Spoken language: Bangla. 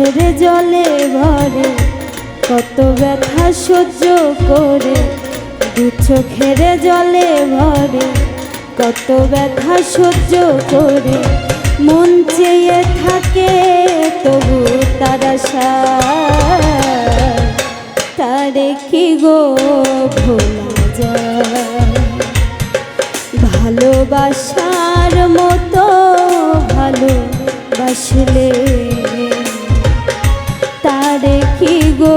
চোখের জলে ভরে কত ব্যথা সহ্য করে, দু চোখের জলে ভরে কত ব্যথা সহ্য করে, মন চেয়ে থাকে তবু তার আশা, তারে কি গো ভোলা যায়? ভালোবাসার মতো ভালোবাসলে তারে কি গো